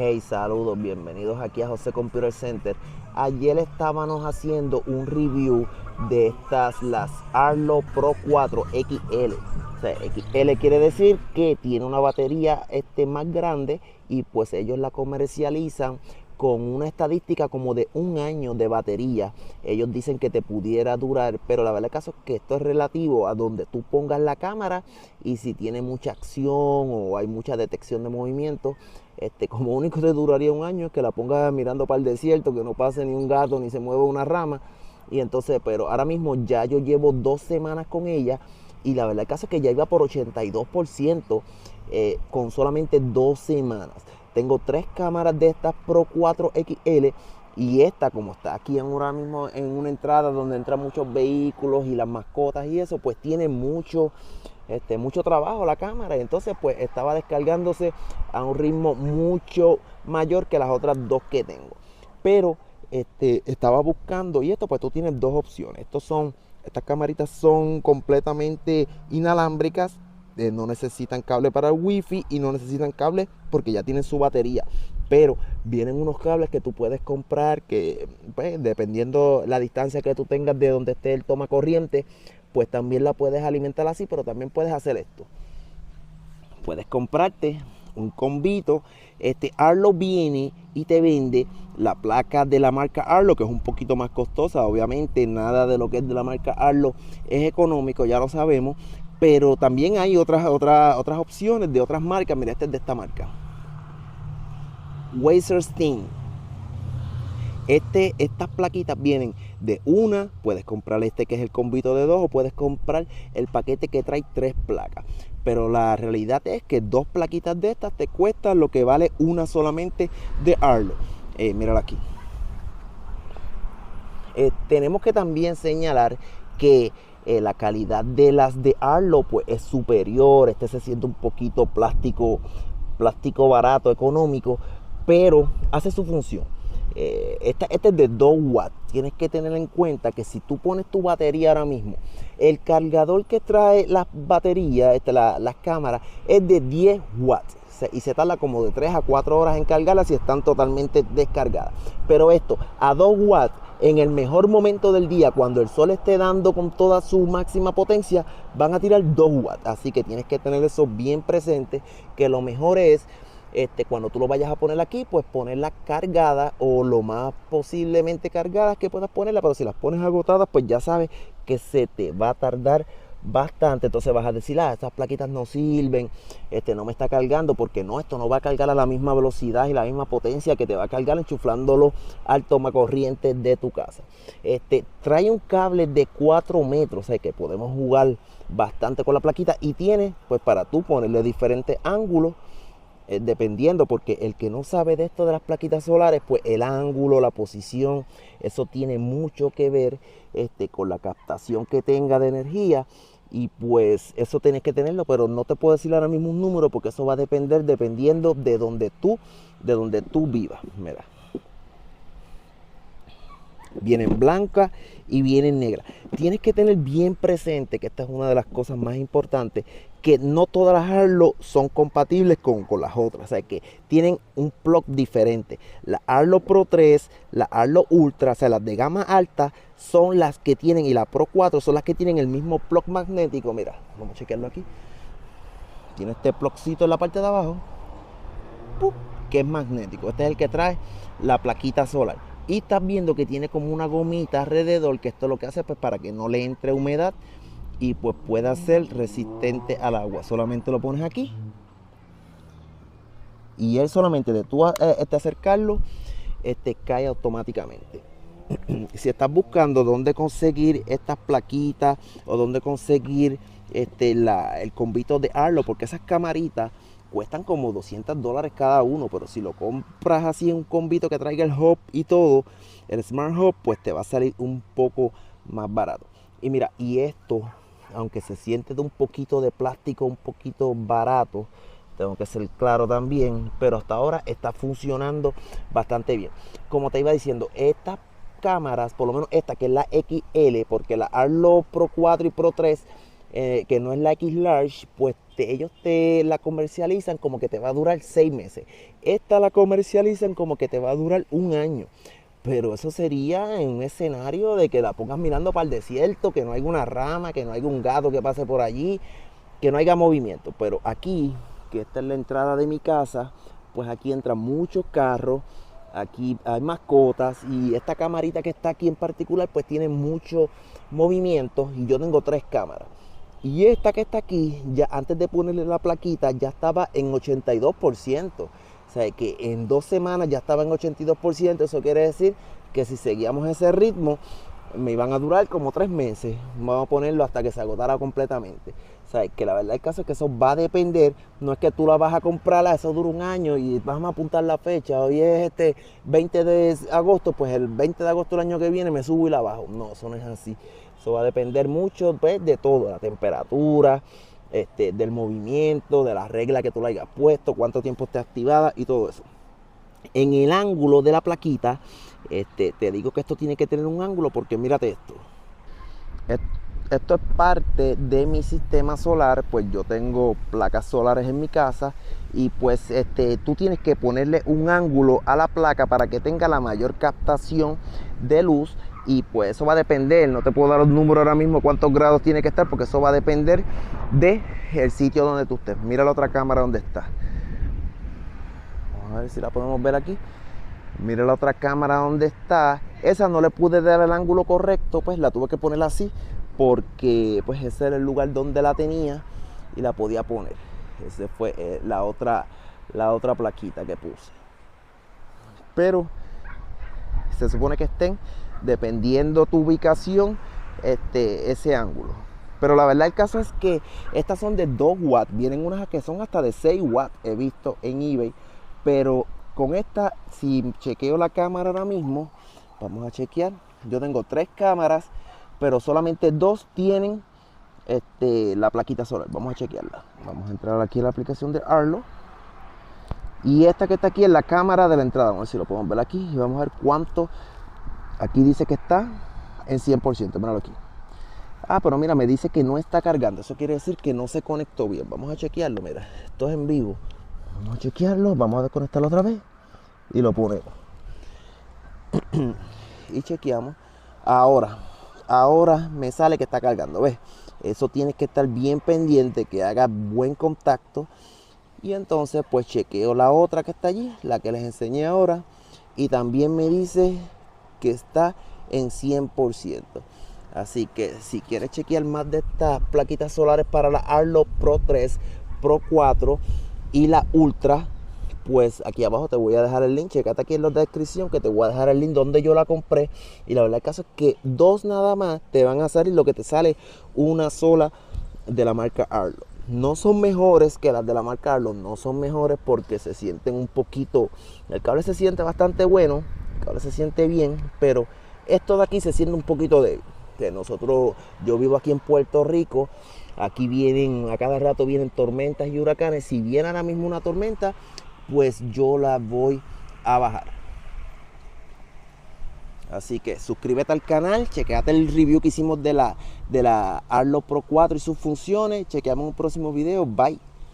Hey, saludos, bienvenidos aquí a José Computer Center. Ayer estábamos haciendo un review de las Arlo Pro 4 XL. O sea, XL quiere decir que tiene una batería más grande y pues ellos la comercializan con una estadística como de 1 año de batería. Ellos dicen que te pudiera durar, pero la verdad del caso es que esto es relativo a donde tú pongas la cámara y si tiene mucha acción o hay mucha detección de movimiento. Como único te duraría 1 año es que la pongas mirando para el desierto, que no pase ni un gato ni se mueva una rama. Y entonces, pero ahora mismo ya yo llevo 2 semanas con ella y la verdad del caso es que ya iba por 82% con solamente 2 semanas. Tengo 3 cámaras de estas Pro 4 XL y esta, como está aquí ahora mismo en una entrada donde entran muchos vehículos y las mascotas y eso, pues tiene mucho trabajo la cámara. Y entonces pues estaba descargándose a un ritmo mucho mayor que las otras dos que tengo. Pero estaba buscando, y esto pues tú tienes dos opciones. Estas camaritas son completamente inalámbricas. No necesitan cable para el wifi y no necesitan cable porque ya tienen su batería, pero vienen unos cables que tú puedes comprar que pues, dependiendo la distancia que tú tengas de donde esté el toma corriente, pues también la puedes alimentar así, pero también puedes hacer esto. Puedes comprarte un combito. Arlo viene y te vende la placa de la marca Arlo, que es un poquito más costosa. Obviamente nada de lo que es de la marca Arlo es económico, ya lo sabemos. Pero también hay otras opciones de otras marcas. Mira, este es de esta marca, Weiserstein. Estas plaquitas vienen de una, puedes comprar que es el combito de 2, o puedes comprar el paquete que trae 3 placas. Pero la realidad es que 2 plaquitas de estas te cuestan lo que vale una solamente de Arlo. Mírala aquí. Tenemos que también señalar que la calidad de las de Arlo pues es superior. Se siente un poquito plástico barato, económico, pero hace su función. Este es de 2 watts. Tienes que tener en cuenta que si tú pones tu batería ahora mismo, el cargador que trae las baterías, las cámaras, es de 10 watts. Y se tarda como de 3 a 4 horas en cargarlas si están totalmente descargadas. Pero esto a 2 watts, en el mejor momento del día, cuando el sol esté dando con toda su máxima potencia, van a tirar 2 watts. Así que tienes que tener eso bien presente, que lo mejor es cuando tú lo vayas a poner aquí, pues ponerla cargada o lo más posiblemente cargadas que puedas ponerla. Pero si las pones agotadas, pues ya sabes que se te va a tardar bastante. Entonces vas a decir, estas plaquitas no sirven, no me está cargando, porque no, esto no va a cargar a la misma velocidad y la misma potencia que te va a cargar enchuflándolo al tomacorriente de tu casa. Trae un cable de 4 metros, o sea que podemos jugar bastante con la plaquita, y tiene pues para tú ponerle diferentes ángulos, dependiendo, porque el que no sabe de esto de las plaquitas solares, pues el ángulo, la posición, eso tiene mucho que ver con la captación que tenga de energía. Y pues eso tienes que tenerlo, pero no te puedo decir ahora mismo un número porque eso va a depender dependiendo de donde tú vivas. Mira, vienen blancas y vienen negras. Tienes que tener bien presente que esta es una de las cosas más importantes, que no todas las Arlo son compatibles con las otras. O sea que tienen un plug diferente. La Arlo Pro 3, la Arlo Ultra, o sea las de gama alta, son las que tienen, y la Pro 4 son las que tienen el mismo plug magnético. Mira, vamos a chequearlo aquí. Tiene este plugcito en la parte de abajo, que es magnético. Este es el que trae la plaquita solar. Y estás viendo que tiene como una gomita alrededor, que esto lo que hace pues para que no le entre humedad y pues pueda ser resistente al agua. Solamente lo pones aquí y él solamente de tú acercarlo, cae automáticamente. Si estás buscando dónde conseguir estas plaquitas o dónde conseguir el combito de Arlo, porque esas camaritas cuestan como $200 cada uno, pero si lo compras así en un combito que traiga el hub y todo, el Smart Hub, pues te va a salir un poco más barato. Y mira, y esto, aunque se siente de un poquito de plástico, un poquito barato, tengo que ser claro también, pero hasta ahora está funcionando bastante bien. Como te iba diciendo, estas cámaras, por lo menos esta que es la XL, porque la Arlo Pro 4 y Pro 3, que no es la X Large, pues ellos te la comercializan como que te va a durar 6 meses. Esta la comercializan como que te va a durar un año. Pero eso sería en un escenario de que la pongas mirando para el desierto, que no haya una rama, que no haya un gato que pase por allí, que no haya movimiento. Pero aquí, que esta es la entrada de mi casa, pues aquí entran muchos carros, aquí hay mascotas y esta camarita que está aquí en particular pues tiene mucho movimiento y yo tengo 3 cámaras. Y esta que está aquí, ya antes de ponerle la plaquita, ya estaba en 82%. O sea, que en 2 semanas ya estaba en 82%. Eso quiere decir que si seguíamos ese ritmo, me iban a durar como 3 meses. Vamos a ponerlo hasta que se agotara completamente. O sea, que la verdad el caso es que eso va a depender. No es que tú la vas a comprarla, eso dura un año y vamos a apuntar la fecha. Hoy es 20 de agosto, pues el 20 de agosto del año que viene me subo y la bajo. No, eso no es así. Eso va a depender mucho pues, de todo, la temperatura, del movimiento, de la regla que tú le hayas puesto, cuánto tiempo esté activada y todo eso. En el ángulo de la plaquita, te digo que esto tiene que tener un ángulo porque mírate esto. Esto es parte de mi sistema solar, pues yo tengo placas solares en mi casa y pues tú tienes que ponerle un ángulo a la placa para que tenga la mayor captación de luz. Y pues eso va a depender, no te puedo dar un número ahora mismo cuántos grados tiene que estar porque eso va a depender del sitio donde tú estés. Mira la otra cámara donde está. Vamos a ver si la podemos ver aquí. Mira la otra cámara donde está. Esa no le pude dar el ángulo correcto, pues la tuve que poner así porque pues ese era el lugar donde la tenía y la podía poner. Esa fue la otra plaquita que puse. Pero se supone que estén dependiendo tu ubicación, ese ángulo. Pero la verdad el caso es que estas son de 2 watts. Vienen unas que son hasta de 6 watts, he visto en eBay. Pero con esta, si chequeo la cámara ahora mismo, vamos a chequear. Yo tengo 3 cámaras, pero solamente 2 tienen la plaquita solar. Vamos a chequearla. Vamos a entrar aquí a la aplicación de Arlo. Y esta que está aquí es la cámara de la entrada. Vamos a ver si lo podemos ver aquí. Y vamos a ver cuánto. Aquí dice que está en 100%, míralo aquí. Ah, pero mira, me dice que no está cargando. Eso quiere decir que no se conectó bien. Vamos a chequearlo, mira. Esto es en vivo. Vamos a chequearlo, vamos a desconectarlo otra vez. Y lo ponemos. Y chequeamos. Ahora me sale que está cargando, ¿ves? Eso tienes que estar bien pendiente, que haga buen contacto. Y entonces pues chequeo la otra que está allí, la que les enseñé ahora. Y también me dice que está en 100%. Así que si quieres chequear más de estas plaquitas solares para la Arlo Pro 3, Pro 4 y la Ultra, pues aquí abajo te voy a dejar el link. Checate aquí en la descripción que te voy a dejar el link donde yo la compré. Y la verdad el caso es que 2 nada más te van a salir lo que te sale una sola de la marca Arlo. No son mejores que las de la marca Arlo, no son mejores porque se sienten un poquito, el cable se siente bastante bueno, el cable se siente bien, pero esto de aquí se siente un poquito débil. Que yo vivo aquí en Puerto Rico, aquí a cada rato vienen tormentas y huracanes. Si viene ahora mismo una tormenta, pues yo la voy a bajar. Así que suscríbete al canal, chequeate el review que hicimos de la Arlo Pro 4 y sus funciones. Chequeamos un próximo video. Bye.